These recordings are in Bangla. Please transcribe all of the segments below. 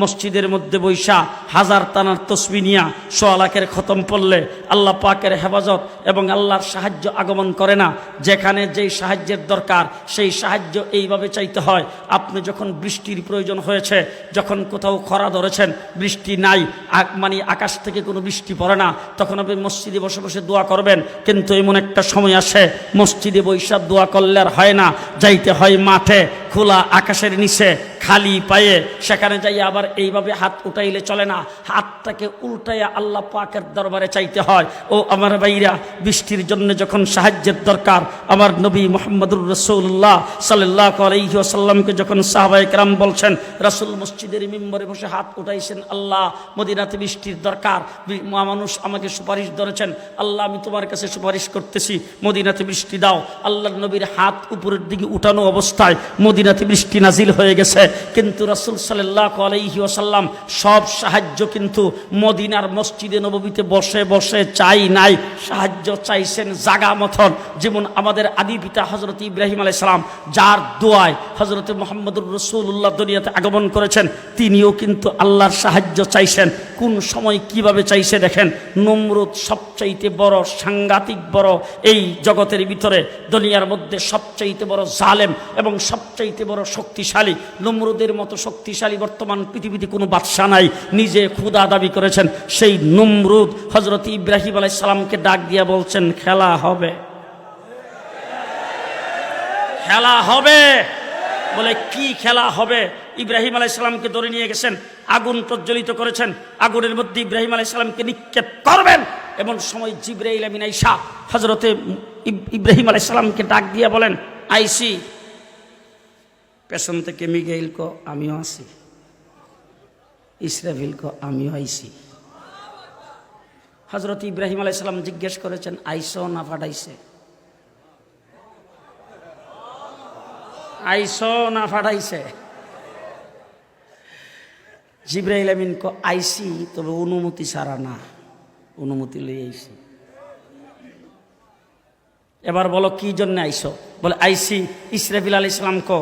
মসজিদের মধ্যে বৈশা হাজার তানার তসবি নিয়া ১০০ লাখের খতম পড়লে আল্লাহ পাকের হেফাজত এবং আল্লাহর সাহায্য আগমন করে না। যেখানে যেই সাহায্যের দরকার সেই সাহায্য এইভাবে চাইতে হয়। আপনি যখন বৃষ্টির প্রয়োজন হয়েছে, যখন কোথাও খরা ধরেছেন, বৃষ্টি নাই, মানে আকাশ থেকে কোনো বৃষ্টি পড়ে না, তখন আপনি মসজিদে বসে বসে দোয়া করবেন। কিন্তু এমন একটা সময় আসে মসজিদে বৈশা দোয়া করলে আর হয় না, যাইতে হয় মাঠে, খোলা আকাশের নিচে খালি পায়ে। সেখানে যাই আবার এইভাবে হাত উঠাইলে চলে না, হাতটাকে উল্টাইয়া আল্লাহ পাকের দরবারে চাইতে হয়। ও আমার ভাইরা, বৃষ্টির জন্য যখন সাহায্যের দরকার, আমার নবী মুহাম্মদুর রাসূলুল্লাহ সাল্লাল্লাহু আলাইহি ওয়াসাল্লামকে যখন সাহাবায়ে কেরাম বলছেন, রাসূল মসজিদের মিম্বরে বসে হাত উঠাইছেন, আল্লাহ মদিনাতে বৃষ্টির দরকার, মানুষ আমাকে সুপারিশ ধরেছেন, আল্লাহ আমি তোমার কাছে সুপারিশ করতেছি, মদিনাতে বৃষ্টি দাও। আল্লাহর নবীর হাত উপরের দিকে উঠানো অবস্থায় মদিনাতে বৃষ্টি নাজিল হয়ে গেছে। কিন্তু রাসূল সাল্লাল্লাহু আলাইহি ওয়াসাল্লাম সব সাহায্য কিন্তু মদিনার মসজিদে নববীতে বসে বসে চাই নাই, সাহায্য চাইছেন জাগা মতন। যেমন আমাদের আদি পিতা হযরত ইব্রাহিম আলাইহিস সালাম, যার দোয়ায় হযরত মুহাম্মদুর রাসূলুল্লাহ দুনিয়াতে আগমন করেছেন, তিনিও কিন্তু আল্লাহর সাহায্য চাইছেন। কোন সময় কিভাবে চাইছে দেখেন। নমরুদ সবচাইতে বড়, সাংঘাতিক বড়, এই জগতের ভিতরে দুনিয়ার মধ্যে সবচাইতে বড় জালেম এবং সবচাইতে বড় শক্তিশালী। নমরুদের মতো শক্তিশালী বর্তমান পৃথিবীতে কোনো বাদশা নাই, নিজে খুদা দাবি করেছেন। সেই নমরুদ হযরত ইব্রাহিম আলাইহিস সালামকে ডাক দিয়া বলছেন, খেলা হবে, খেলা হবে। বলে কি খেলা হবে? ইব্রাহিম আলাইহিস সালামকে ধরে নিয়ে গেছেন, আগুন প্রজ্বলিত করেছেন, আগুনের মধ্যে ইব্রাহিম আলাইহিস সালামকে নিক্ষেপ করবেন। এমন সময় জিবরাইল আমিন আইসা হযরতে ইব্রাহিম আলাইহিস সালামকে ডাক দিয়া বলেন, আইসি। পেছন থেকে মিগাইল কো আমিও আছি, ইসরাফিল কো আমিও আইসি। হযরত ইব্রাহিম আলাইহিস সালাম জিজ্ঞেস করেছেন, আইসো না ফাটাইছে? আইসো না ফাটাইছে? জিবরাইল আমিন কো আইসি, তবে অনুমতি ছাড়া না, অনুমতি লই আইসি। এবার বলো কি জন্য আইসো? বলে আইসি ইসরাফিল আলাইহিস সালাম কো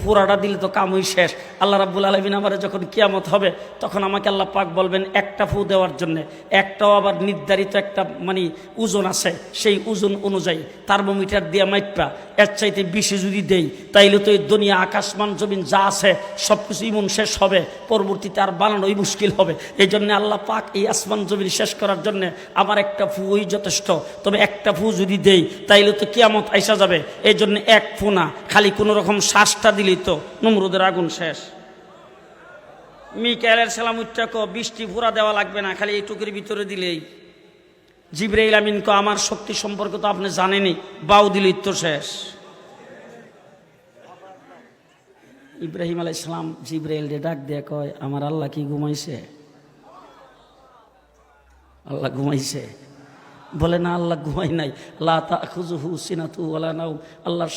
ফুরাটা দিলে তো কামই শেষ। আল্লাহ রাব্বুল আলামিন আমারে যখন কিয়ামত হবে, তখন আমাকে আল্লাহ পাক বলবেন একটা ফু দেওয়ার জন্য। একটাও আবার নির্ধারিত একটা মানে ওজন আছে, সেই ওজন অনুযায়ী থার্মোমিটার দিয়ে মাইপা এর চাইতে বেশি যদি দেই, তাইলে তো এই দুনিয়া আকাশমান জমিন যা আছে সব কিছু ইমন শেষ হবে, পরবর্তীতে আর বানানোই মুশকিল হবে। এই জন্য আল্লাহ পাক এই আসমান জমিন শেষ করার জন্য আমার একটা ফুই যথেষ্ট। তবে একটা ফু যদি দেই তাইলে তো কিয়ামত আইসা যাবে। এই জন্য এক ফু না, খালি কোনো রকম শ্বাসটা দিলেই তো নমরুদের আগুন শেষ। মিকাইলের সালাম উচ্চাক বৃষ্টি ফুরা দেওয়া লাগবে না, খালি এই টুকুর ভিতরে দিলেই। জিবরাইল আমিন কো আমার শক্তি সম্পর্কে তো আপনি জানেনই, বাউ দিলেই তো শেষ। ইব্রাহিম আলাইহিস সালাম জিবরাইল রে ডাক দিয়ে কয়, আমার আল্লাহ কি ঘুমাইছে? আল্লাহ ঘুমাইছে? বলে না, আল্লাহ ঘুমাই নাই। লা তাখুযুহু সিনাতু ওয়ালা নাওম, আল্লাহ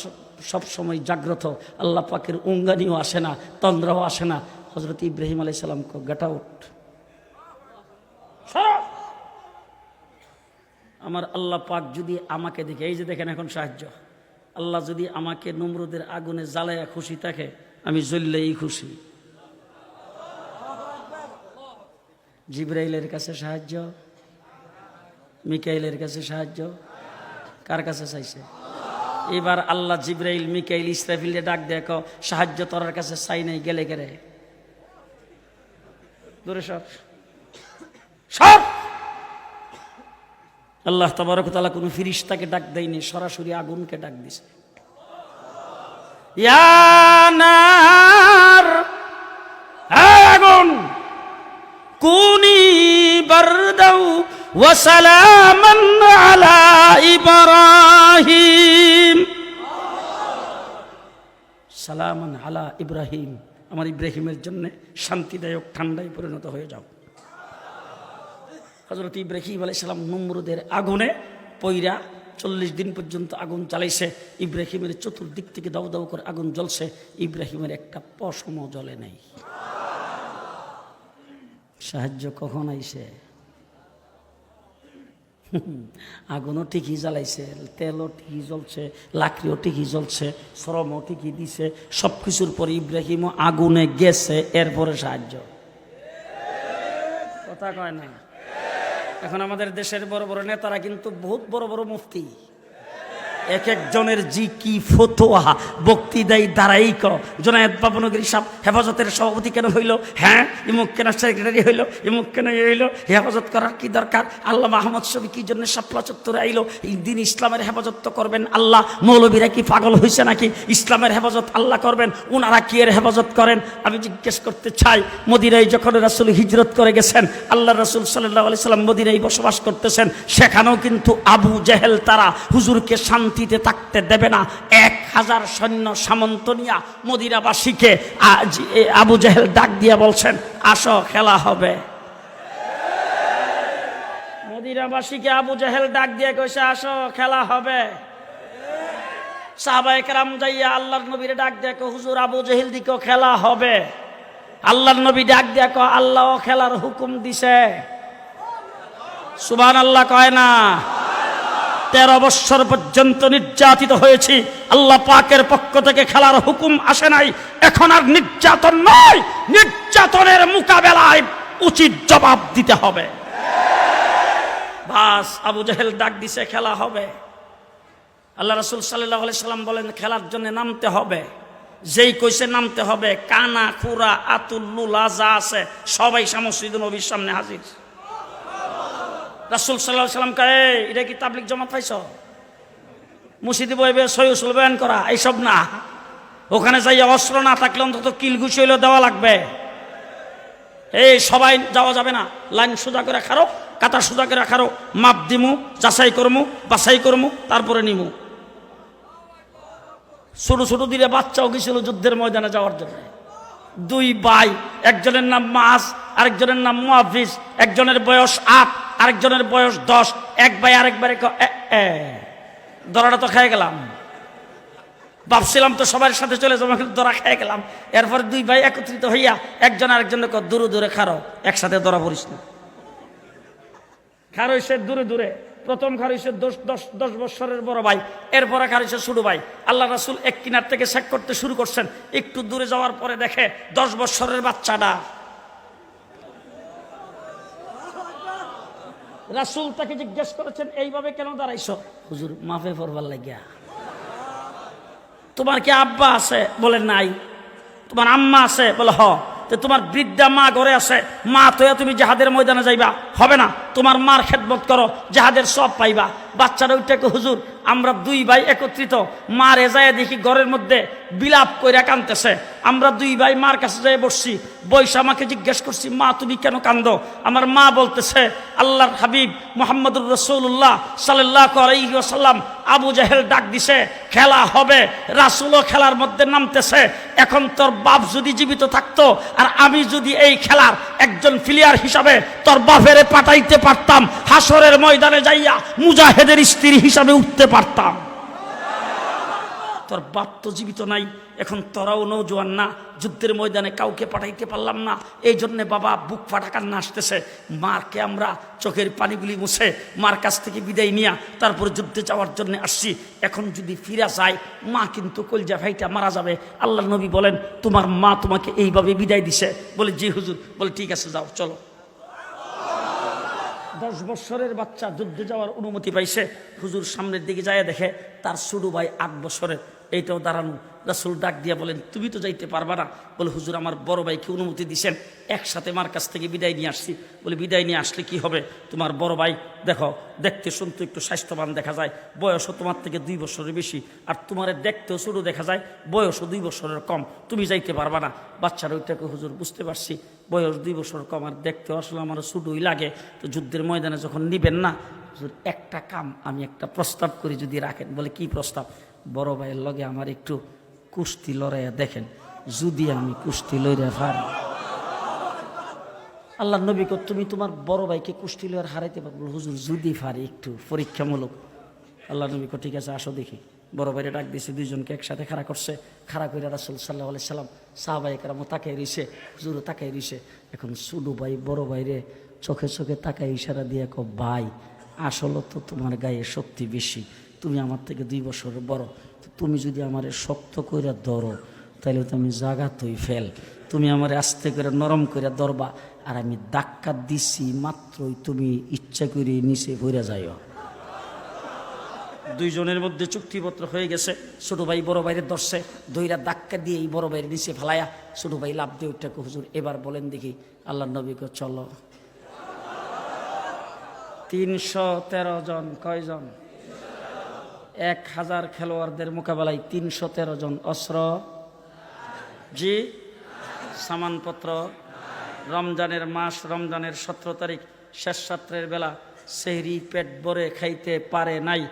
সব সময় জাগ্রত, আল্লাহ পাকের উঙ্গানিও আসে না, তন্দ্রাও আসে না। হযরত ইব্রাহিম আলাইহিস সালাম কো গেট আউট। আমার আল্লাহ পাক যদি আমাকে দেখে, এই যে দেখেন এখন সাহায্য, আল্লাহ যদি আমাকে নমরুদের আগুনে জ্বালায়া খুশি থাকে, আমি জ্বললেই খুশি। জিবরাইলের কাছে সাহায্য, মিকাইলের কাছে সাহায্য, কার কাছে চাইছে? এবার আল্লাহ জিবরাইল, মিকাইল, ইসরাফিলে ডাক দেখো, সাহায্য তোর কাছে চাই নাই, গেলে গেলে দূরে সব সব। আল্লাহ তাবারক ওয়া তাআলা কোন ফেরেশতাকে ডাক দেয়নি, সরাসরি আগুনকে ডাক দিছে। ইয়া নার, আগুন কুনি বারদাও ওয়া সালামান আলা ইব্রাহিম, সালামান আলা ইব্রাহিম, আমার ইব্রাহিমের জন্য শান্তিদায়ক ঠান্ডায় পরিণত হয়ে যাও। হযরত ইব্রাহিম আলাইহিস সালাম নমরুদের আগুনে পইরা 40 দিন পর্যন্ত আগুন জ্বালাইছে। ইব্রাহিমের চতুর্দিক থেকে দাউ দাউ করে আগুন জ্বলছে, ইব্রাহিমের একটা পশমও জ্বলে নাই। সাহায্য কখন আইছে? আগুনও ঠিকই জ্বালাইছে, তেলও ঠিকই জ্বলছে, লাকড়িও ঠিকই জ্বলছে, শ্রমও ঠিকই দিছে, সব কিছুর পরে ইব্রাহিমও আগুনে গেছে, এরপরে সাহায্য। কথা কয় না। এখন আমাদের দেশের বড় বড় নেতারা কিন্তু বহুত বড় বড় মুফতি, এক একজনের জি কি ফতোয়া বক্তৃতায় দাঁড়াই কর। জোনায়েদ বাবনগরী সাহেব হেফাজতের সভাপতি কেন হইল? হ্যাঁ, ইমুক কেন সেক্রেটারি হইল? ইমুক কেন হইল? হেফাজত করার কি দরকার? আল্লামা আহমদ শফি কি জন্য শাপলা চত্বরে আইলো? এই দিন ইসলামের হেফাজত তো করবেন আল্লাহ। মৌলবীরা কি পাগল হয়েছে নাকি? ইসলামের হেফাজত আল্লাহ করবেন, উনারা কি এর হেফাজত করেন? আমি জিজ্ঞেস করতে চাই, মদিনায় যখন রাসূল হিজরত করে গেছেন, আল্লাহ রাসূল সাল্লাল্লাহু আলাইহি সাল্লাম মদিনায় বসবাস করতেছেন, সেখানেও কিন্তু আবু জেহেল তারা হুজুরকে শান্তিতে থাকতে দেবে না। 1000 সৈন্য সামন্ত নিয়া মদিনাবাসীকে আবু জেহেল ডাক দিয়া বলছেন, আসো খেলা হবে। মদিনাবাসীকে আবু জেহেল ডাক দিয়ে কইছে, আসো খেলা হবে। সাহাবায়ে কেরাম যাইয়া আল্লাহর নবীরে ডাক দিয়ে কয়, হুজুর আবু জেহেল দিকেও খেলা হবে। আল্লাহর নবী ডাক দিয়ে কয়, আল্লাহও খেলার হুকুম দিছে। সুবহানাল্লাহ কয় না? 13 বছর পর্যন্ত নির্যাতিত হয়েছি, আল্লাহ পাকের পক্ষ থেকে খেলার হুকুম আসে নাই। এখন আর নির্যাতন নয়, নির্যাতনের মোকাবেলায় উচিত জবাব দিতে হবে। বাস, আবু জেহেল ডাক দিছে, খেলা হবে। আল্লাহ রাসূল সাল্লাল্লাহু আলাইহি সাল্লাম বলেন, খেলার জন্য নামতে হবে। যেই কইছে নামতে হবে, কানা খুরা আতুল্লুলা যা আছে সবাই মসজিদে নবীর সামনে হাজির। রাসূল সাল্লাল্লাহু আলাইহি সাল্লাম কয়, এটা কি তাবলিগ জামাত পাইছ? মসজিদে বইবে সই উসুল বয়ান করা এইসব না। ওখানে যাইয়া অস্ত্র না থাকলে অন্তত কিল ঘুষি হইলেও দেওয়া লাগবে। এই সবাই যাওয়া যাবে না, লাইন সোজা করে খারো, কাতা সোজা করে খারো, মাপ দিমু, যাচাই করমু, বাছাই করমু, তারপরে নিমু। ছোট ছোট দিলে বাচ্চাও গেছিল যুদ্ধের ময়দানে যাওয়ার জন্য। 2 ভাই, একজনের নাম মাস, আরেকজনের নাম মুহাফিজ। একজনের বয়স 8, আরেকজনের বয়স 10। এক ভাই আরেকবারে দরাটা তো খেয়ে গেলাম, ভাবছিলাম তো সবার সাথে চলে যাবো, দরা খেয়ে গেলাম। এরপর 2 ভাই একত্রিত হইয়া একজন আরেকজনের দূরে দূরে খারো, একসাথে ধরা পড়িস না। খার হইছে দূরে দূরে। প্রথম খার হইছে 10 বছরের বড় ভাই, এরপরে খার হইছে ছোট ভাই। আল্লাহ রাসূল এক কিনার থেকে চেক করতে শুরু করছেন, একটু দূরে যাওয়ার পরে দেখে 10 বছরের বাচ্চাটা। রাসূল তাকে জিজ্ঞেস করেছেন, এইভাবে কেন দাঁড়াইছো? হুজুর মাফে পড়বার লাগিয়া। তোমার কি আব্বা আছে? বলে নাই। তোমার আম্মা আছে? বলে হ। তো তোমার বৃদ্ধা মা ঘরে আছে, মা তো তুমি জিহাদের ময়দানে যাইবা হবে না, তোমার মার খেদমত করো, জিহাদের সব পাইবা। বাচ্চারা ওইটাকে, হুজুর আমরা 2 ভাই একত্রিত, মা রেজায় দেখি ঘরের মধ্যে বিলাপ কইরা কাঁদতেছে। আমরা 2 ভাই মার কাছে যাই বসছি, বৈশা আমাকে জিজ্ঞেস করছি, মা তুমি কেন কান্দো? আমার মা বলতেছে, আল্লাহর হাবিব মুহাম্মদুর রাসূলুল্লাহ সাল্লাল্লাহু আলাইহি ওয়াসাল্লাম আবু জেহেল ডাক দিছে, খেলা হবে। রাসূলও খেলার মধ্যে নামতেছে। এখন তোর বাপ যদি জীবিত থাকতো আর আমি যদি এই খেলার একজন প্লেয়ার হিসাবে তোর বাপেরে পাঠাইতে পারতাম, হাসরের ময়দানে যাইয়া মুজাহিদের স্ত্রী হিসাবে উঠতে পারতাম। তোর বাপ তো জীবিত নাই, এখন তোরাও নৌজোয়ান না, যুদ্ধের ময়দানে কাউকে পাঠাইতে পারলাম না, এই জন্যে বাবা বুক ফাটা কান্না আসতেছে। মারকে আমরা চোখের পানিগুলি মুছে মার কাছ থেকে বিদায় নিয়া তারপর যুদ্ধে যাওয়ার জন্য আসছি। এখন যদি ফিরা যায়, মা কিন্তু কলজা ভাইটা মারা যাবে। আল্লাহ নবী বলেন, তোমার মা তোমাকে এইভাবে বিদায় দিছে? বলে জি হুজুর। বলে ঠিক আছে, যাও চলো। 10 বছরের বাচ্চা যুদ্ধে যাওয়ার অনুমতি পাইছে। হুজুর সামনের দিকে যায়, দেখে তার ছোট ভাই 8 বছরের, এইটাও দাঁড়ানো। রাসূল ডাক দিয়া বলেন, তুমি তো যাইতে পারবা না। বলে হুজুর আমার বড় ভাইকে অনুমতি দিছেন, একসাথে মার কাছ থেকে বিদায় নিয়ে আসছি। বলে বিদায় নিয়ে আসলে কি হবে? তোমার বড় ভাই দেখো দেখতে শুনতে একটু স্বাস্থ্যবান দেখা যায়, বয়সও তোমার থেকে 2 বছরের বেশি, আর তোমার দেখতেও ছোট দেখা যায়, বয়সও 2 বছরের কম, তুমি যাইতে পারবা না। বাচ্চারা ওইটাকে, হুজুর বুঝতে পারছি বয়স 2 বছর কম আর দেখতেও আসলে আমার ছোটই লাগে, তো যুদ্ধের ময়দানে যখন নিবেন না হুজুর, একটা কাম আমি একটা প্রস্তাব করি যদি রাখেন। বলে কি প্রস্তাব? বড় ভাইয়ের লগে আমার একটু কুস্তি লড়াইয়া দেখেন, যদি আমি কুস্তি লড়ে পারি। আল্লাহ নবী কো, তুমি তোমার বড় ভাইকে কুস্তি লড়ে হারাইতে পারবো? হুজুর যদি পারি, একটু পরীক্ষামূলক। আল্লাহ নবী কো, ঠিক আছে আসো দেখি। বড় ভাইরে ডাক দিয়েছে, 2 জনকে একসাথে খাড়া করছে। খাড়া করে রাসূল সাল্লাল্লাহু আলাইহি সাল্লাম সাহাবায়ে কেরাম তাকাই রইছে, হুজুরও তাকাই রইছে। এখন ছোট ভাই বড় ভাইরে চোখে চোখে তাকাই ইশারা দিয়ে কো, ভাই আসলে তো তোমার গায়ে শক্তি বেশি, তুমি আমার থেকে 2 বছরের বড়, তুমি যদি আমারে শক্ত কইরা ধরো তাহলে তো আমি জাগাতই ফেল, তুমি আমার আস্তে করে নরম করে ধরবা, আর আমি ধাক্কা দিছি মাত্রই তুমি ইচ্ছা করে নিচে পড়ে যাইও। দুইজনের মধ্যে চুক্তিপত্র হয়ে গেছে। ছোট ভাই বড় ভাইরে ধরছে, দইরা ধাক্কা দিয়ে এই বড় ভাইয়ের নিচে ফেলায়া ছোট ভাই লাভ দিয়ে ওইটা হুজুর এবার বলেন দেখি আল্লাহ নবীকে চলো। 313 জন, কয়জন? 1000 খেলোয়াড়দের মোকাবেলায় 313 জন। অস্ত্র জি, সামানপত্র। রমজানের মাস, রমজানের 17 তারিখ শেষ রাত্রের বেলা সেহরি পেট ভরে খাইতে পারে নাই,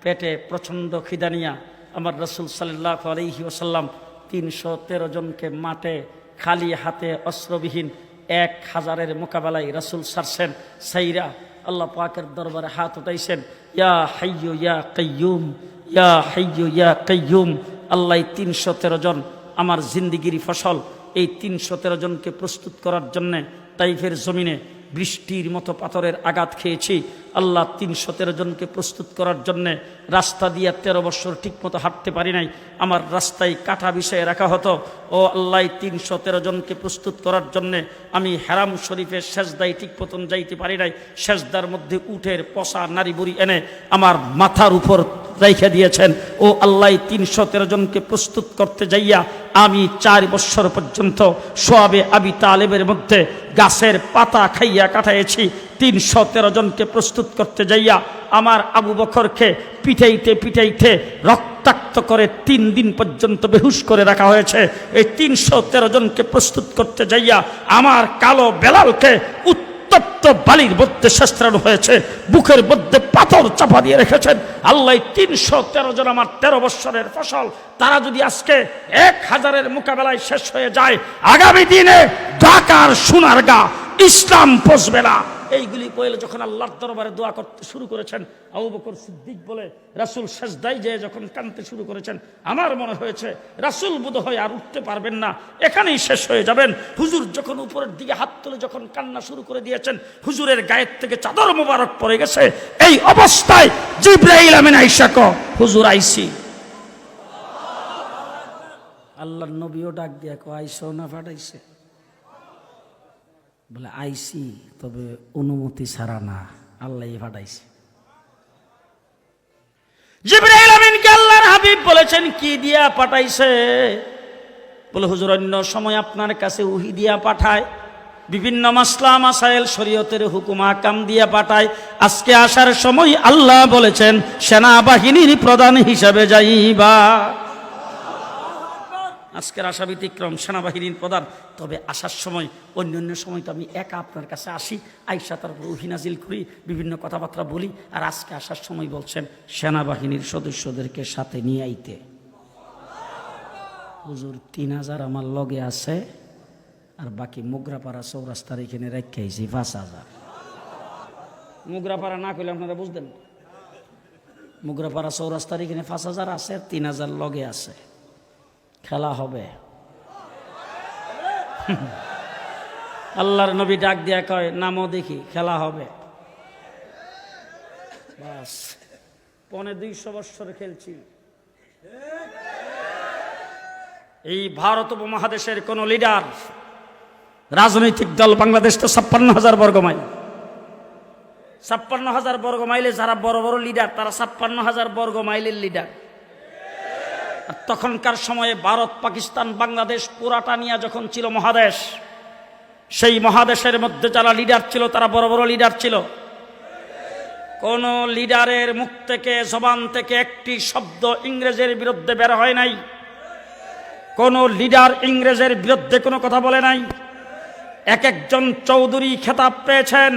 পেটে প্রচণ্ড খিদা নিয়া আমার রাসূল সাল্লাল্লাহু আলাইহি ওয়াসাল্লাম 313 জনকে মাঠে খালি হাতে অস্ত্রবিহীন 1000-এর মোকাবেলায় রাসূল সারছেন। সাইরা আল্লাহ পাকের দরবারে হাত উঠাইছেন, ইয়া হাইয়্যু ইয়া কাইয়্যুম, ইয়া হাইয়্যু ইয়া কাইয়্যুম। আল্লাহ 313 জন আমার জিন্দিগির ফসল। এই 313 জনকে প্রস্তুত করার জন্যে তাইফের জমিনে বৃষ্টির মতো পাথরের আঘাত খেয়েছি। আল্লাহ 313 জনকে প্রস্তুত করার জন্যে রাস্তা দিয়ে 13 বছর ঠিকমতো হাঁটতে পারি নাই, আমার রাস্তায় কাঁটা বিছায় রাখা হতো। ও আল্লাহ 313 জনকে প্রস্তুত করার জন্যে আমি হারাম শরীফের সেজদায় ঠিক মতন যাইতে পারি নাই। সেজদার মধ্যে উটের পচা নারী বুড়ি এনে আমার মাথার উপর রাইখা দিয়েছেন। ও আল্লাহ 313 জনকে প্রস্তুত করতে যাইয়া আমি 4 বছর পর্যন্ত সোয়াবে আবি তালেবের মধ্যে গাছের পাতা খাইয়া কাটাইছি। 313 জনকে প্রস্তুত করতে যাইয়া আমার আবু বকরকে পিটাইতে পিটাইতে রক্তাক্ত করে 3 দিন পর্যন্ত বেহুশ করে রাখা হয়েছে। এই 313 জনকে প্রস্তুত করতে যাইয়া আমার কালো বেলালকে উত্তপ্ত বালির মধ্যে শেষরানো হয়েছে, বুকের মধ্যে পাথর চাপা দিয়ে রেখেছেন। আল্লাহ 313 জন আমার 13 বছরের ফসল, তারা যদি আজকে 1000-এর মোকাবেলায় শেষ হয়ে যায়, আগামী দিনে ঢাকার সোনারগাঁ ইসলাম পৌঁছবে না। এইগুলি বলে যখন আল্লাহর দরবারে দোয়া করতে শুরু করেছেন, আবু বকর সিদ্দিক বলে রাসূল সেজদায় যেয়ে যখন কাঁদতে শুরু করেছেন, আমার মনে হয়েছে রাসূল বোধহয় আর উঠতে পারবেন না, এখানেই শেষ হয়ে যাবেন। হুজুর যখন উপরের দিকে হাত তুলে যখন কান্না শুরু করে দিয়েছেন, হুজুরের গায়ের থেকে চাদর মোবারক পড়ে গেছে। এই অবস্থায় জিবরাইল আমিন আয়েশা কো হুজুর আইসি। আল্লাহর নবীও ডাক দিয়া কো আইসো না ফাটাইছে? বলে আইসি, তবে অনুমতি ছাড়া না, আল্লাহই পাঠাইছে। জিবরাইল আমিনকে আল্লাহর হাবিব বলেছেন কি দিয়া পাঠাইছে? বলে হুজুর অন্য সময় আপনার কাছে ওহী দিয়া পাঠায়, বিভিন্ন মাসলা মাসাইল শরীয়তের হুকুম আহকাম দিয়া পাঠায়। আজকে আসার সময় আল্লাহ বলেছেন সেনাবাহিনীর প্রধান হিসাবে যাইবা। আজকের আশা ব্যতিক্রম, সেনাবাহিনীর প্রধান। তবে আসার সময় অন্য সময় তো আমি একা আপনার কাছে আসি, আইসা তারপর ওহী নাজিল করি, বিভিন্ন কথাবার্তা বলি। আর আজকে আসার সময় বলছেন সেনাবাহিনীর সদস্যদেরকে সাথে নিয়ে আইতে। হুজুর 3000 আমার লগে আছে, আর বাকি মুগরাপাড়া চৌরাস্তার এখানে রেখে আইছি 5000। মুগরাপাড়া না করলে আপনারা বুঝতেন, মুগরাপাড়া চৌরাস্তার এখানে 5000 আছে, 3000 লগে আছে। খেলা হবে। আল্লাহর নবী ডাক দিয়া কয় নামও দেখি, খেলা হবে। বাস 250 বছর খেলছি। এই ভারত উপমহাদেশের কোন লিডার, রাজনৈতিক দল, বাংলাদেশ তো 56,000 বর্গ মাইল। 56,000 বর্গ মাইলে যারা বড় বড় লিডার, তারা 56,000 বর্গ মাইলের লিডার। আর তখনকার সময়ে ভারত, পাকিস্তান, বাংলাদেশ পুরাটা নিয়ে যখন ছিল মহাদেশ, সেই মহাদেশের মধ্যে যারা লিডার ছিল তারা বড় বড় লিডার ছিল। কোন লিডারের মুখ থেকে, জবান থেকে একটি শব্দ ইংরেজের বিরুদ্ধে বের হয় নাই। কোন লিডার ইংরেজের বিরুদ্ধে কোনো কথা বলে নাই। এক একজন চৌধুরী খেতাব পেয়েছেন,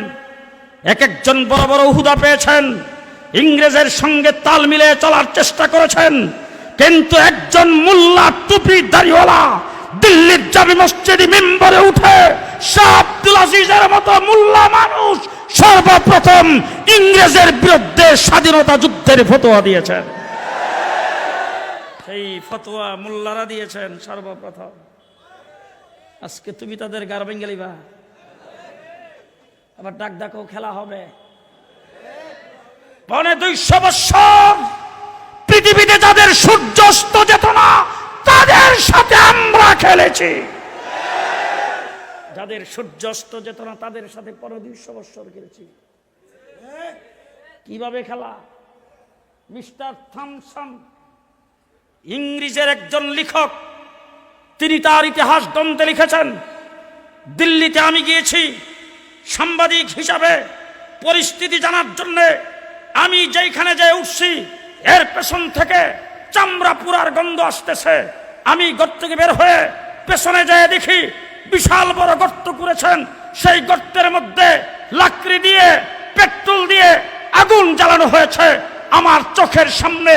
এক একজন বড় বড় হুদা পেয়েছেন, ইংরেজের সঙ্গে তাল মিলিয়ে চলার চেষ্টা করেছেন। কিন্তু একজন মোল্লা টুপি দাড়িওয়ালা দিল্লির জামি মসজিদে মিম্বরে উঠে শাহ আব্দুল আজিজের মতো মোল্লা মানুষ সর্বপ্রথম ইংরেজের বিরুদ্ধে স্বাধীনতা যুদ্ধের ফতোয়া দিয়েছেন। সেই ফতোয়া মোল্লারা দিয়েছেন সর্বপ্রথম। আজকে তুমি তাদের গার ভেঙে লিবা, আবার ডাক ডাকো খেলা হবে। 250 বছর পৃথিবীতে যাদের সূর্যাস্ত যেত না, তাদের সাথে আমরা খেলেছি। যাদের সূর্য অস্ত যেত না তাদের সাথে 200 বছর খেলেছি। কিভাবে খেলা? মিস্টার থমসন ইংরেজের একজন লেখক, তিনি তার ইতিহাস গ্রন্থে লিখেছেন, দিল্লিতে আমি গিয়েছি সাংবাদিক হিসাবে পরিস্থিতি জানার জন্য। আমি যেখানে যে উঠছি এর পেছন থেকে চামড়া পুরার গন্ধ আসতেছে। আমি গর্ত থেকে বের হয়ে পেছনে যেয়ে দেখি বিশাল বড় গর্ত করেছেন, সেই গর্তের মধ্যে লাকড়ি দিয়ে পেট্রোল দিয়ে আগুন জ্বালানো হয়েছে। আমার চোখের সামনে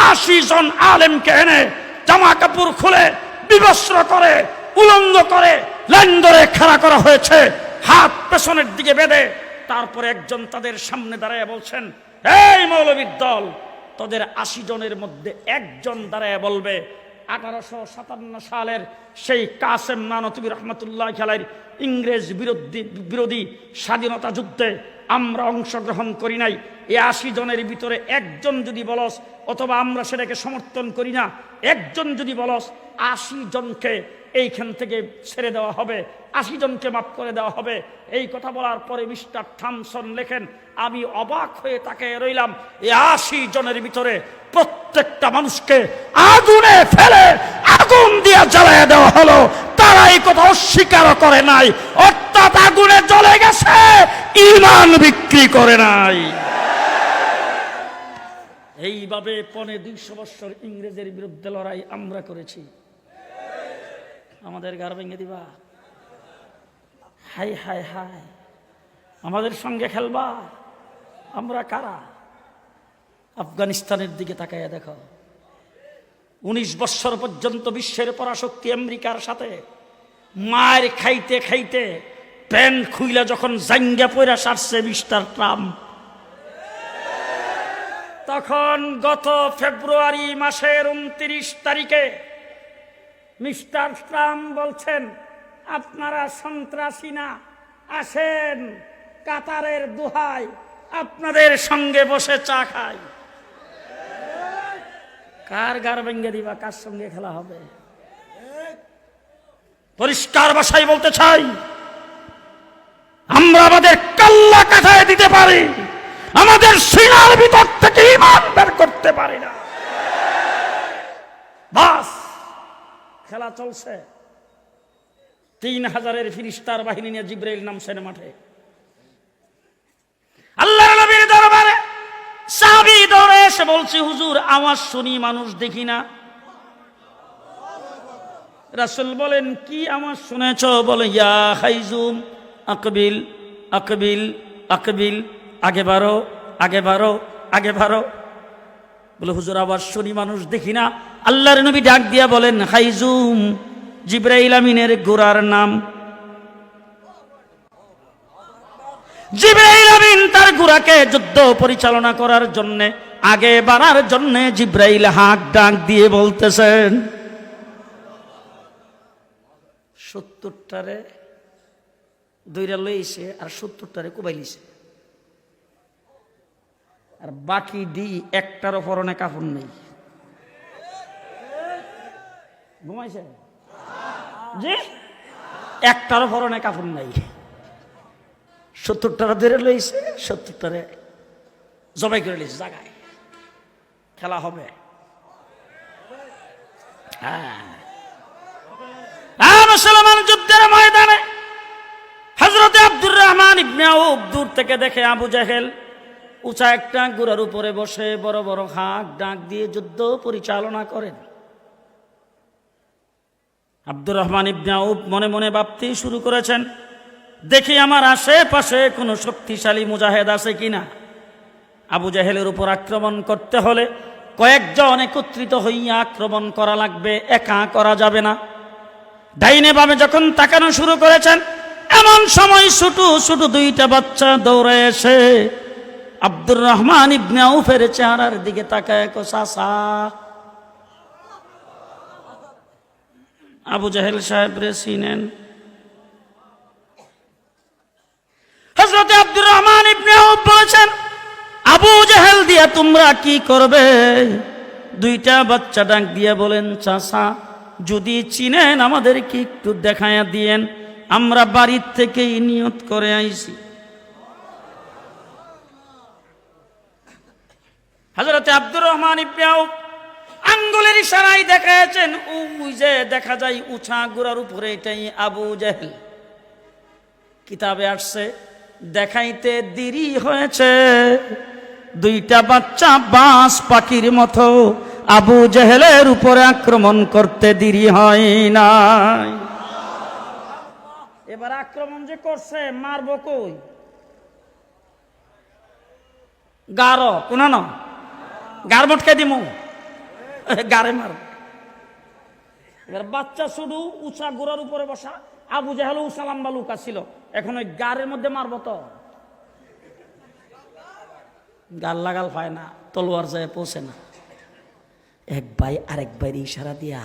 80 জন আলেমকে এনে জামা কাপড় খুলে বিবস্ত্র করে উলঙ্গ করে লাইন ধরে খাড়া করা হয়েছে, হাত পেছনের দিকে বেঁধে। তারপরে একজন তাদের সামনে দাঁড়ায় বলছেন, এই মৌলবীর দল, তোদের 80 জনের মধ্যে একজন দাঁড়ায় বলবে 1857 সালের সেই কাসেম নানতুবি রহমতুল্লাহ আলাইহির ইংরেজ বিরোধী স্বাধীনতা যুদ্ধে আমরা অংশগ্রহণ করি নাই। এই 80 জনের ভিতরে একজন যদি বলস, অথবা আমরা সেটাকে সমর্থন করি না, একজন যদি বলস, 80 জনকে এইখান থেকে ছেড়ে দেওয়া হবে, 80 জনকে মাফ করে দেওয়া হবে। এই কথা বলার পরে মিস্টার থমসন লেখেন, আমি অবাক হয়ে তাকে রইলাম। এই 80 জনের ভিতরে প্রত্যেকটা মানুষকে আগুনে ফেলে আগুন দিয়ে জ্বালায় দেওয়া হলো। তারা এই কথা অস্বীকার করে নাই, অর্থাৎ আগুনে জ্বলে গেছে, ঈমান বিক্রি করে নাই। এইভাবে 250 বছর ইংরেজের বিরুদ্ধে লড়াই আমরা করেছি। আমাদের গার ভেঙে দিবা? হাই হাই হাই, আমাদের সঙ্গে খেলবা? আমরা কারা? আফগানিস্তানের দিকে তাকাইয়া দেখো, 19 বছর পর্যন্ত বিশ্বের পরাশক্তি আমেরিকার সাথে মার খাইতে খাইতে প্যান্ট খুইলা যখন জাঙ্গা পয়রা সারছে মিস্টার ট্রাম্প, তখন গত ফেব্রুয়ারি মাসের 29 তারিখে মিস্টার ট্রাম্প বলছেন, আপনারা সন্ত্রাসী না, আসেন কাতারের দোহাই আপনাদের সঙ্গে বসে চা খাই। কার গার ভেঙে দিবা? কার সঙ্গে খেলা হবে? পরিষ্কার ভাষায় বলতে চাই, আমরা আমাদের কাল্লা কাঁথায় দিতে পারি, আমাদের সিনার ভিতর থেকে ঈমান বের করতে পারি না। বাস, খেলা চলছে। 3000-এর ফিরিস্তার বাহিনী নিয়ে জিবরাইল নামছেন মাঠে। আল্লাহর নবীর দরবারে সাহাবী দৌড়ে এসে বলছে, হুজুর আওয়াজ শুনি, মানুষ দেখি না। রাসূল বলেন, কি আওয়াজ শুনেছ? বলে, ইয়া হাইজুম আকবিল আকবিল আকবিল, আগে বাড়ো আগে বাড়ো আগে বাড়ো। বলে, হুজুর আওয়াজ শুনি, মানুষ দেখি না। আল্লাহর নবী ডাক দিয়া বলেন, হাইজুম জিবরাইল আমিনের গোরার নাম। জিবরাইল আমিন তার গোরাকে যুদ্ধ পরিচালনা করার জন্য, আগে বাড়ার জন্য জিবরাইল হাঁক ডাক দিয়ে বলতেছেন। 70টারে দুইটা লইছে আর 70টারে কুবাইলিছে, আর বাকি একটারও পরনে কাপড় নেই। ঘুমাইছে যে একটারও পরনে কাপড় নাই। 70টারে ধরে লইছে, 70টারে জবাই করে লিছে। জায়গায় খেলা হবে। মুসলমান যুদ্ধের ময়দানে হযরত আব্দুর রহমান ইবনে আউফ দূর থেকে দেখে আবু জাহেল উঁচা একটা ঘোড়ার উপরে বসে বড় বড় হাঁক ডাক দিয়ে যুদ্ধ পরিচালনা করেন। আব্দুর রহমান ইবনে আউফ মনে মনে ভাবতে শুরু করেছেন, দেখি আমার আশেপাশে কোনো শক্তিশালী মুজাহিদ আছে কিনা। আবু জাহেলের উপর আক্রমণ করতে হলে কয়েকজন একত্রিত হইয়া আক্রমণ করা লাগবে, একা করা যাবে না। ডাইনে বামে যখন তাকানো শুরু করেছেন, এমন সময় ছোট ছোট দুইটা বাচ্চা দৌড়ে এসে আব্দুর রহমান ইবনে আউফের চেহারার দিকে তাকায়, চাচা। আবু জাহেল সাহেব রে চিনেন? হযরত আব্দুর রহমান ইবনে আউফ বলেছেন, আবু জাহেল দিয়া তোমরা কি করবে? দুইটা বাচ্চা ডাক দিয়ে বলেন, চাচা যদি চিনেন আমাদেরকে একটু দেখায়া দিয়েন, আমরা বাড়ির থেকেই নিয়ত করে আইছি। হযরত আব্দুর রহমান ইবনে আউফ আঙ্গুলের ইশারায় দেখাচ্ছেন, ওই যে দেখা যায় উঁচা গোড়ার উপরে, এটাই আবু জেহেল। কিতাবে আসছে দেখাইতে দেরি হয়েছে, দুইটা বাচ্চা বাস পাখির মতো আবু জেহেলের উপরে আক্রমণ করতে দেরি হয় নাই। এবার আক্রমণ যে করছে, মারবো কই? গারো কোন না গার মটকে দিমু, গারে মার। এবার বাচ্চা শুধু উঁচা গোড়ার উপরে বসা, আবু জেহেল উঁচা লম্বা লুকা ছিল, এখন ওই গারের মধ্যে মারবো তো গাল লাগাল পায় না, তলোয়ার যায় পৌঁছে না। এক ভাই আরেক ভাইয়ের ইশারা দিয়া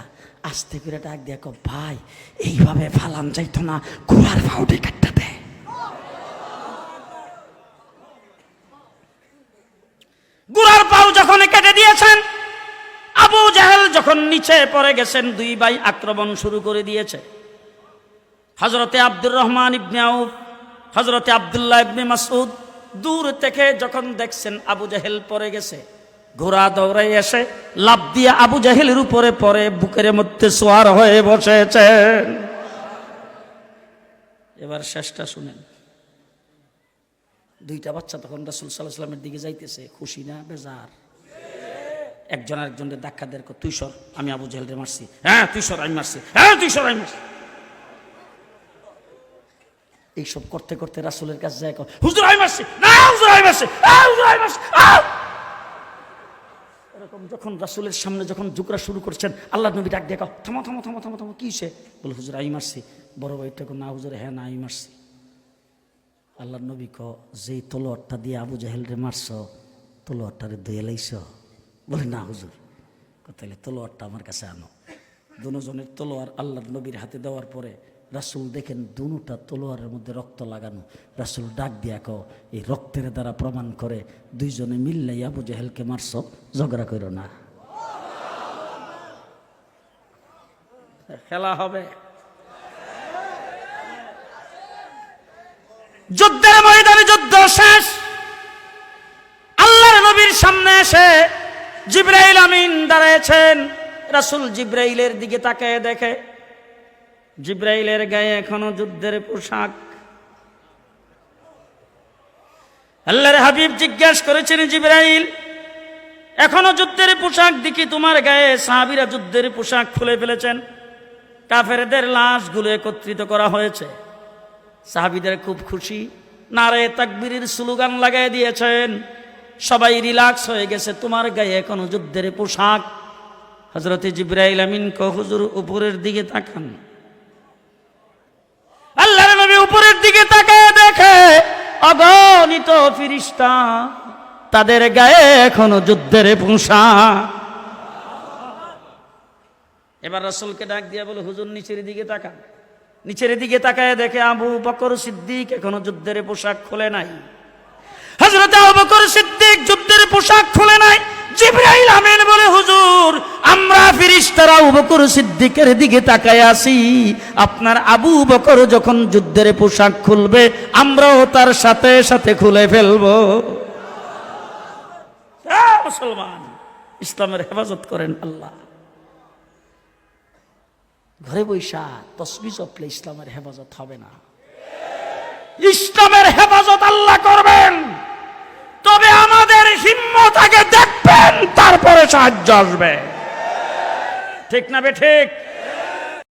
আস্তে করে ডাক দিয়া কো, ভাই এইভাবে ফালান যাইতো না, গোড়ার ফাউডে কাটতে দে। গোড়ার পাউ যখন কেটে দিয়েছেন, আবু জেহেল যখন নিচে পড়ে গেছেন, দুই ভাই আক্রমণ শুরু করে দিয়েছে। হযরতে আব্দুর রহমান ইবনে আউফ, হযরতে আব্দুল্লাহ ইবনে মাসউদ দূর থেকে যখন দেখছেন আবু জেহেল পড়ে গেছে, ঘোড়া দৌড়াই এসে লাফ দিয়ে আবু জেহেলের উপরে পড়ে বুকের মধ্যে সোয়ার হয়ে বসেছেন। এবার শেষটা শুনেন। দুইটা বাচ্চা তখন রাসূল সাল্লাল্লাহু আলাইহি ওয়াসাল্লামের দিকে যাইতেছে, খুশি না বেজার? একজন আরেকজনের ধাক্কা দেয়, তুই সর, আমি আবু জেহেলকে মারছি। হ্যাঁ তুই সর, আমি মারছি। হ্যাঁ তুই সর, আমি মারছি। এইসব করতে করতে রাসূলের কাছে যায়, হুজুর আমি মারছি, না হুজুর আমি মারছি, হুজুর আমি মারছি। এরকম যখন রাসূলের সামনে যখন ঝুকরা শুরু করছেন, আল্লাহর নবী ডাক দিয়ে কও, থামো থামো থামো থামো থামো, কি হইছে? বলে হুজুর আমি মারছি। বড় ভাইটা কো, না হুজুর, হ্যাঁ না আমি মারছি। আল্লাহর নবী কো, যেই তলোয়ারটা দিয়ে আবু জেহেলরে মারছ, তলোয়ারটারে ধুয়ে লাইছ? বলে না হুজুর। তাহলে তলোয়ারটা আমার কাছে আনো। দুজনের তলোয়ার আল্লাহর নবীর হাতে দেওয়ার পরে রাসূল দেখেন দুটা তলোয়ারের মধ্যে রক্ত লাগানো। রাসূল ডাক দিয়া কও, এই রক্তের দ্বারা প্রমাণ করে দুইজনে মিললেই আবু জেহেলকে মারছ, ঝগড়া করো না, খেলা হবে। যুদ্ধের ময়দানে যুদ্ধ শেষ। আল্লাহর নবীর সামনে এসে জিবরাইল আমিন দাঁড়িয়েছেন। রাসূল জিবরাইলের দিকে তাকায় দেখে জিবরাইলের গায়ে এখনো যুদ্ধের পোশাক। আল্লাহর হাবিব জিজ্ঞাসা করেছেন, জিবরাইল এখনো যুদ্ধের পোশাক দেখি তোমার গায়ে? সাহাবীরা যুদ্ধের পোশাক খুলে ফেলেছেন, কাফেরদের লাশগুলো একত্রিত করা হয়েছে। সাহাবীদের খুব খুশি, নারে তাকবীরের স্লোগান লাগাই দিয়েছেন, সবাই রিল্যাক্স হয়ে গেছে। তোমার গায়ে এখনো যুদ্ধের পোশাক। হযরতে জিবরাইল আমিন কো, হুজুর উপরের দিকে তাকান। আল্লাহর নবী উপরের দিকে তাকায় দেখে অগণিত ফেরেশতা, তাদের গায়ে এখনো যুদ্ধের পোশাক। এবার রাসূলকে ডাক দিয়া বলে, হুজুর নিচের দিকে তাকান। নিচের দিকে তাকায় দেখে আবু বকর সিদ্দিক এখনো যুদ্ধের পোশাক খোলে নাই। হযরত আবু বকর সিদ্দিক যুদ্ধের পোশাক খুলে নাই। জিবরাইল আমিন বলে, হুজুর আমরা ফেরেশতারা আবু বকর সিদ্দিকের দিকে তাকায় আছি, আপনার আবু বকর যখন যুদ্ধের পোশাক খুলবে আমরাও তার সাথে সাথে খুলে ফেলবো। মুসলমান, ইসলামের হেফাজত করেন আল্লাহ। ঘরে বৈশা তসবিহ জপলে ইসলামের হেফাজত হবে না। ইসলামের হেফাজত আল্লাহ করবেন, তবে আমাদের হিম্মত আগে দেখবেন, তারপরে সাহায্য আসবে। ঠিক না বে ঠিক?